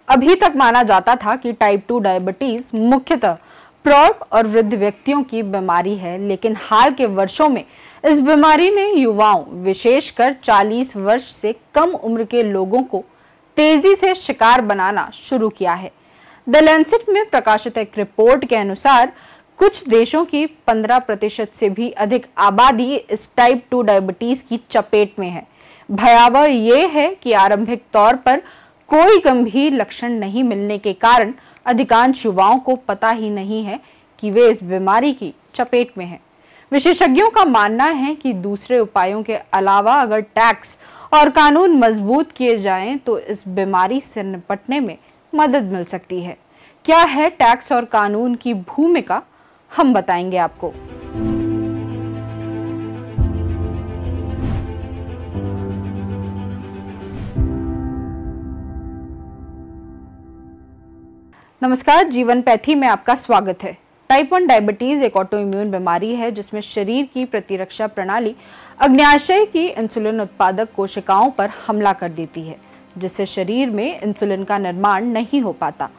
अभी तक माना जाता था कि टाइप 2 डायबिटीज मुख्यतः प्रौढ़ और वृद्ध व्यक्तियों की बीमारी है, लेकिन हाल के वर्षों में इस बीमारी ने युवाओं, विशेषकर 40 वर्ष से कम उम्र के लोगों को तेजी से शिकार बनाना शुरू किया है। द लैंसेट में प्रकाशित एक रिपोर्ट के अनुसार कुछ देशों की 15% से भी अधिक आबादी इस टाइप 2 डायबिटीज की चपेट में है। भयावह ये है कि आरंभिक तौर पर कोई गंभीर लक्षण नहीं मिलने के कारण अधिकांश युवाओं को पता ही नहीं है कि वे इस बीमारी की चपेट में हैं। विशेषज्ञों का मानना है कि दूसरे उपायों के अलावा अगर टैक्स और कानून मजबूत किए जाएं तो इस बीमारी से निपटने में मदद मिल सकती है। क्या है टैक्स और कानून की भूमिका, हम बताएंगे आपको। नमस्कार, जीवन पैथी में आपका स्वागत है। टाइप 1 डायबिटीज एक ऑटोइम्यून बीमारी है जिसमें शरीर की प्रतिरक्षा प्रणाली अग्न्याशय की इंसुलिन उत्पादक कोशिकाओं पर हमला कर देती है, जिससे शरीर में इंसुलिन का निर्माण नहीं हो पाता।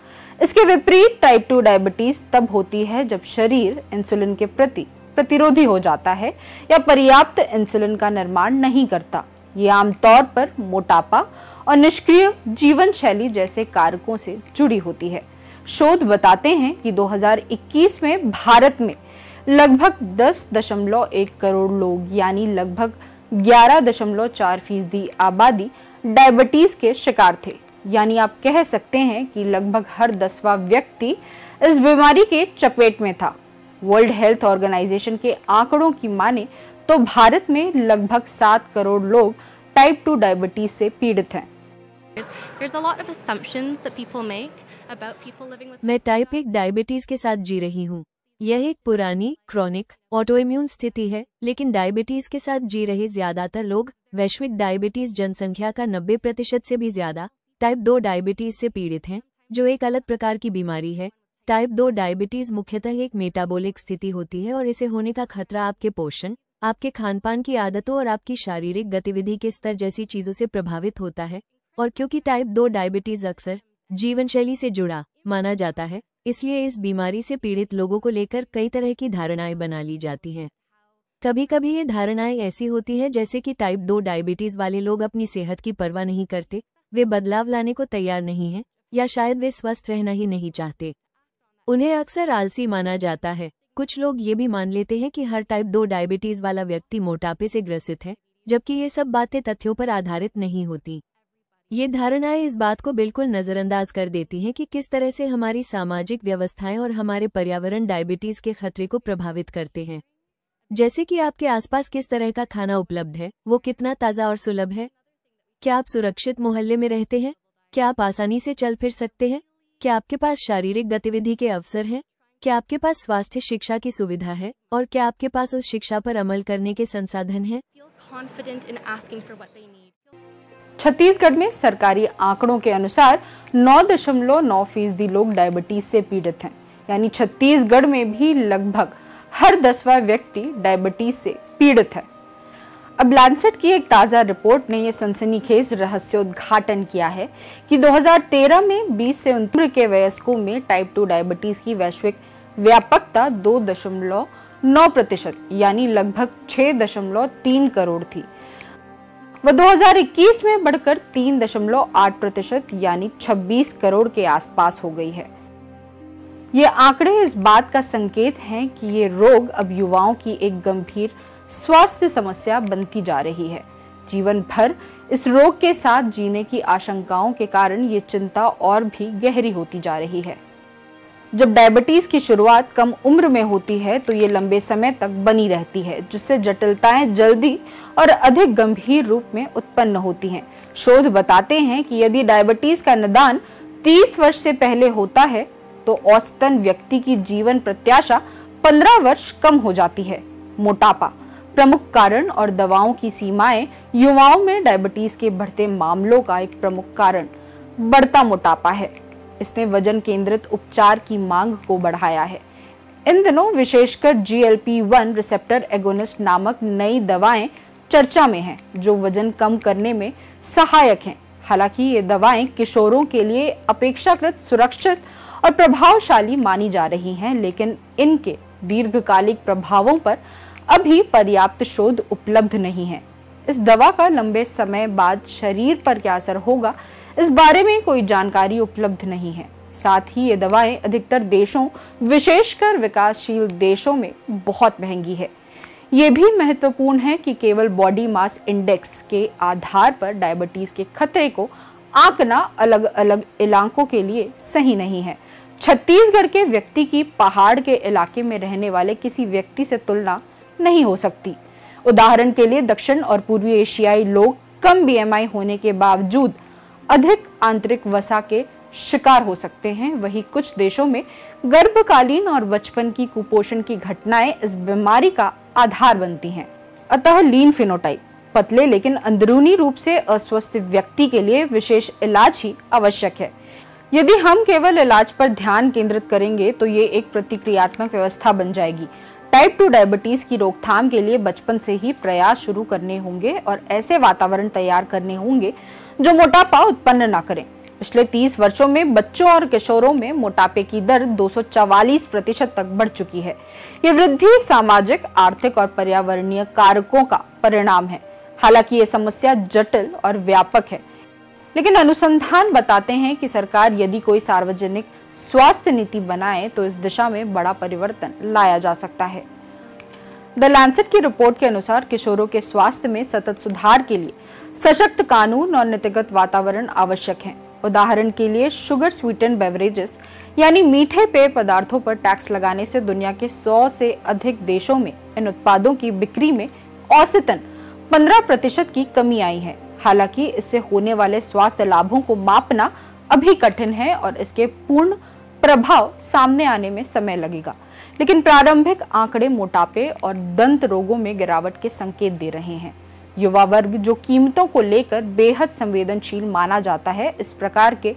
इसके विपरीत टाइप 2 डायबिटीज तब होती है जब शरीर इंसुलिन के प्रति प्रतिरोधी हो जाता है या पर्याप्त इंसुलिन का निर्माण नहीं करता। ये आमतौर पर मोटापा और निष्क्रिय जीवन शैली जैसे कारकों से जुड़ी होती है। शोध बताते हैं कि 2021 में भारत में लगभग 10.1 करोड़ लोग यानी लगभग 11.4% आबादी डायबिटीज के शिकार थे। यानी आप कह सकते हैं कि लगभग हर 10वां व्यक्ति इस बीमारी के चपेट में था। वर्ल्ड हेल्थ ऑर्गेनाइजेशन के आंकड़ों की माने तो भारत में लगभग 7 करोड़ लोग टाइप 2 डायबिटीज से पीड़ित हैं। मैं टाइप 1 डायबिटीज के साथ जी रही हूँ। यह एक पुरानी क्रॉनिक ऑटोइम्यून स्थिति है, लेकिन डायबिटीज के साथ जी रहे ज्यादातर लोग वैश्विक डायबिटीज जनसंख्या का 90% से भी ज्यादा टाइप 2 डायबिटीज से पीड़ित हैं, जो एक अलग प्रकार की बीमारी है। टाइप 2 डायबिटीज मुख्यतः एक मेटाबॉलिक स्थिति होती है और इसे होने का खतरा आपके पोषण, आपके खानपान की आदतों और आपकी शारीरिक गतिविधि के स्तर जैसी चीजों से प्रभावित होता है। और क्योंकि टाइप 2 डायबिटीज अक्सर जीवनशैली से जुड़ा माना जाता है, इसलिए इस बीमारी से पीड़ित लोगों को लेकर कई तरह की धारणाएं बना ली जाती हैं। कभी कभी ये धारणाएं ऐसी होती हैं जैसे कि टाइप 2 डायबिटीज वाले लोग अपनी सेहत की परवाह नहीं करते, वे बदलाव लाने को तैयार नहीं हैं, या शायद वे स्वस्थ रहना ही नहीं चाहते। उन्हें अक्सर आलसी माना जाता है। कुछ लोग ये भी मान लेते हैं कि हर टाइप 2 डायबिटीज वाला व्यक्ति मोटापे से ग्रसित है, जबकि ये सब बातें तथ्यों पर आधारित नहीं होती। ये धारणाएं इस बात को बिल्कुल नजरअंदाज कर देती हैं कि किस तरह से हमारी सामाजिक व्यवस्थाएं और हमारे पर्यावरण डायबिटीज के खतरे को प्रभावित करते हैं। जैसे कि आपके आसपास किस तरह का खाना उपलब्ध है, वो कितना ताज़ा और सुलभ है, क्या आप सुरक्षित मोहल्ले में रहते हैं, क्या आप आसानी से चल फिर सकते हैं, क्या आपके पास शारीरिक गतिविधि के अवसर हैं, क्या आपके पास स्वास्थ्य शिक्षा की सुविधा है, और क्या आपके पास उस शिक्षा पर अमल करने के संसाधन हैं। छत्तीसगढ़ में सरकारी आंकड़ों के अनुसार 9.9% लोग डायबिटीज से पीड़ित हैं। यानी छत्तीसगढ़ में भी लगभग हर 10वां व्यक्ति डायबिटीज से पीड़ित है। अब लैंसेट की एक ताज़ा रिपोर्ट ने यह सनसनीखेज रहस्योद्घाटन किया है कि 2013 में 20 से 29 उम्र के वयस्कों में टाइप 2 डायबिटीज की वैश्विक व्यापकता 2.9% यानी लगभग 6.3 करोड़ थी। वह 2021 में बढ़कर 3.8% यानी 26 करोड़ के आसपास हो गई है। ये आंकड़े इस बात का संकेत हैं कि ये रोग अब युवाओं की एक गंभीर स्वास्थ्य समस्या बनती जा रही है। जीवन भर इस रोग के साथ जीने की आशंकाओं के कारण ये चिंता और भी गहरी होती जा रही है। जब डायबिटीज की शुरुआत कम उम्र में होती है तो ये लंबे समय तक बनी रहती है, जिससे जटिलताएं जल्दी और अधिक गंभीर रूप में उत्पन्न होती हैं। शोध बताते हैं कि यदि डायबिटीज का निदान 30 वर्ष से पहले होता है तो औसतन व्यक्ति की जीवन प्रत्याशा 15 वर्ष कम हो जाती है। मोटापा प्रमुख कारण और दवाओं की सीमाएं युवाओं में डायबिटीज के बढ़ते मामलों का एक प्रमुख कारण बढ़ता मोटापा है। इसने वजन केंद्रित उपचार की मांग को बढ़ाया है। इन दिनों विशेषकर GLP-1 रिसेप्टर एगोनिस्ट नामक नई दवाएं चर्चा में हैं, जो वजन कम करने में सहायक हैं। हालांकि ये दवाएं किशोरों के लिए अपेक्षाकृत सुरक्षित और प्रभावशाली मानी जा रही हैं, लेकिन इनके दीर्घकालिक प्रभावों पर अभी पर्याप्त शोध उपलब्ध नहीं है। इस दवा का लंबे समय बाद शरीर पर क्या असर होगा, इस बारे में कोई जानकारी उपलब्ध नहीं है। साथ ही ये दवाएं अधिकतर देशों, विशेषकर विकासशील देशों में बहुत महंगी है। ये भी महत्वपूर्ण है कि केवल बॉडी मास इंडेक्स के आधार पर डायबिटीज के खतरे को आंकना अलग अलग इलाकों के लिए सही नहीं है। छत्तीसगढ़ के व्यक्ति की पहाड़ के इलाके में रहने वाले किसी व्यक्ति से तुलना नहीं हो सकती। उदाहरण के लिए दक्षिण और पूर्वी एशियाई लोग कम बीएमआई होने के बावजूद अधिक आंतरिक वसा के शिकार हो सकते हैं। वहीं कुछ देशों में गर्भकालीन और बचपन की कुपोषण की घटनाएं इस बीमारी का आधार बनती हैं। अतः लीन फिनोटाइप, पतले लेकिन अंदरूनी रूप से अस्वस्थ व्यक्ति के लिए विशेष इलाज ही आवश्यक है। यदि हम केवल इलाज पर ध्यान केंद्रित करेंगे तो ये एक प्रतिक्रियात्मक व्यवस्था बन जाएगी। टाइप 2 डायबिटीज की रोकथाम के लिए बचपन से ही प्रयास शुरू करने होंगे और ऐसे वातावरण तैयार करने होंगे जो मोटापा उत्पन्न न करें। पिछले 30 वर्षों में बच्चों और किशोरों में मोटापे की दर 244% तक बढ़ चुकी है। ये वृद्धि सामाजिक, आर्थिक और पर्यावरणीय कारकों का परिणाम है। हालांकि ये समस्या जटिल और व्यापक है, लेकिन अनुसंधान बताते हैं कि सरकार यदि कोई सार्वजनिक स्वास्थ्य नीति बनाए तो इस दिशा में बड़ा परिवर्तन लाया जा सकता है। द लैंसेट की रिपोर्ट के अनुसार किशोरों के स्वास्थ्य में सतत सुधार के लिए सशक्त कानून और नीतिगत वातावरण आवश्यक है। उदाहरण के लिए शुगर स्वीटेंड बेवरेजेस यानी मीठे पेय पदार्थों पर टैक्स लगाने से दुनिया के 100 से अधिक देशों में इन उत्पादों की बिक्री में औसतन 15% की कमी आई है। हालांकि इससे होने वाले स्वास्थ्य लाभों को मापना अभी कठिन है और इसके पूर्ण प्रभाव सामने आने में समय लगेगा, लेकिन प्रारंभिक आंकड़े मोटापे और दंत रोगों में गिरावट के संकेत दे रहे हैं। युवा वर्ग जो कीमतों को लेकर बेहद संवेदनशील माना जाता है, इस प्रकार के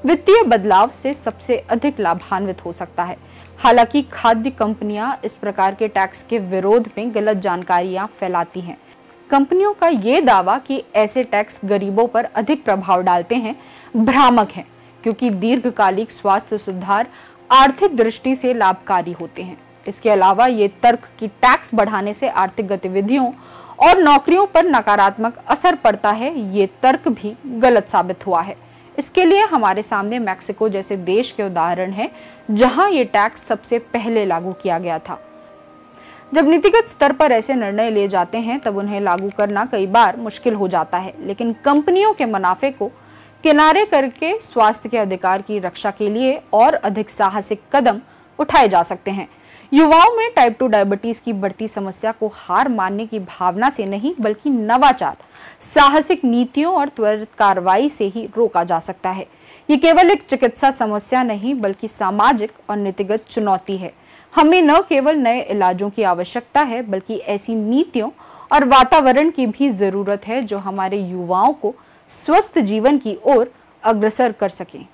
वित्तीय बदलाव से सबसे अधिक लाभान्वित हो सकता है। हालांकि खाद्य कंपनियां इस प्रकार के टैक्स के विरोध में गलत जानकारियां फैलाती हैं। कंपनियों का ये दावा कि ऐसे टैक्स गरीबों पर अधिक प्रभाव डालते हैं भ्रामक है, क्योंकि दीर्घकालिक स्वास्थ्य सुधार आर्थिक दृष्टि से लाभकारी होते हैं। इसके अलावा ये तर्क कि टैक्स बढ़ाने से आर्थिक गतिविधियों और नौकरियों पर नकारात्मक असर पड़ता है, ये तर्क भी गलत साबित हुआ है। इसके लिए हमारे सामने मैक्सिको जैसे देश के उदाहरण हैं, जहां ये टैक्स सबसे पहले लागू किया गया था। जब नीतिगत स्तर पर ऐसे निर्णय लिए जाते हैं तब उन्हें लागू करना कई बार मुश्किल हो जाता है, लेकिन कंपनियों के मुनाफे को किनारे करके स्वास्थ्य के अधिकार की रक्षा के लिए और अधिक साहसिक कदम उठाए जा सकते हैं। युवाओं में टाइप 2 डायबिटीज की बढ़ती समस्या को हार मानने की भावना से नहीं, बल्कि नवाचार, साहसिक नीतियों और त्वरित कार्रवाई से ही रोका जा सकता है। ये केवल एक चिकित्सा समस्या नहीं, बल्कि सामाजिक और नीतिगत चुनौती है। हमें न केवल नए इलाजों की आवश्यकता है, बल्कि ऐसी नीतियों और वातावरण की भी जरूरत है जो हमारे युवाओं को स्वस्थ जीवन की ओर अग्रसर कर सकें।